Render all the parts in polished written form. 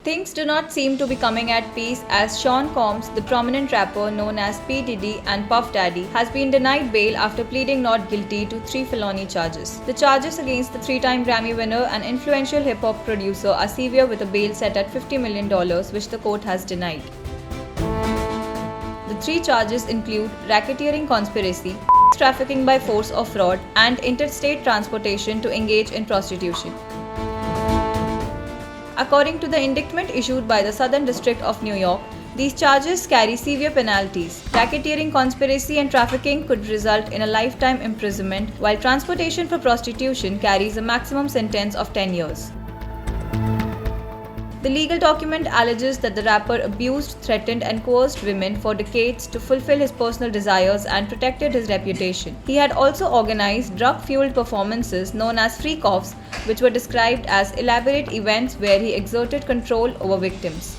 Things do not seem to be coming at peace as Sean Combs, the prominent rapper known as P. Diddy and Puff Daddy, has been denied bail after pleading not guilty to 3 felony charges. The charges against the 3-time Grammy winner and influential hip-hop producer are severe, with a bail set at $50 million, which the court has denied. The 3 charges include racketeering conspiracy, trafficking by force or fraud, and interstate transportation to engage in prostitution. According to the indictment issued by the Southern District of New York, these charges carry severe penalties. Racketeering, conspiracy, and trafficking could result in a lifetime imprisonment, while transportation for prostitution carries a maximum sentence of 10 years. The legal document alleges that the rapper abused, threatened, and coerced women for decades to fulfill his personal desires and protected his reputation. He had also organized drug-fueled performances known as freak-offs, which were described as elaborate events where he exerted control over victims.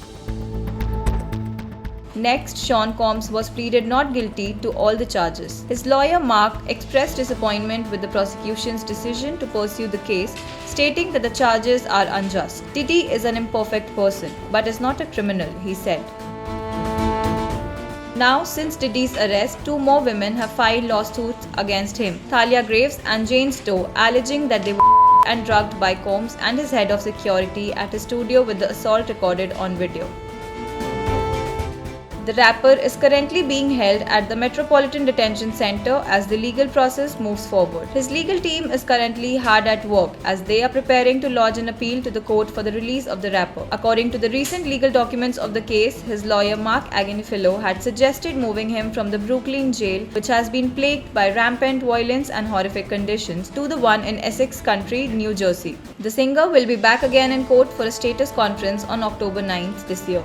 Next, Sean Combs was pleaded not guilty to all the charges. His lawyer, Mark, expressed disappointment with the prosecution's decision to pursue the case, stating that the charges are unjust. Diddy is an imperfect person, but is not a criminal, he said. Now, since Diddy's arrest, 2 more women have filed lawsuits against him, Thalia Graves and Jane Stowe, alleging that they were and drugged by Combs and his head of security at his studio, with the assault recorded on video. The rapper is currently being held at the Metropolitan Detention Center as the legal process moves forward. His legal team is currently hard at work as they are preparing to lodge an appeal to the court for the release of the rapper. According to the recent legal documents of the case, his lawyer Mark Agnifilo had suggested moving him from the Brooklyn jail, which has been plagued by rampant violence and horrific conditions, to the one in Essex County, New Jersey. The singer will be back again in court for a status conference on October 9th this year.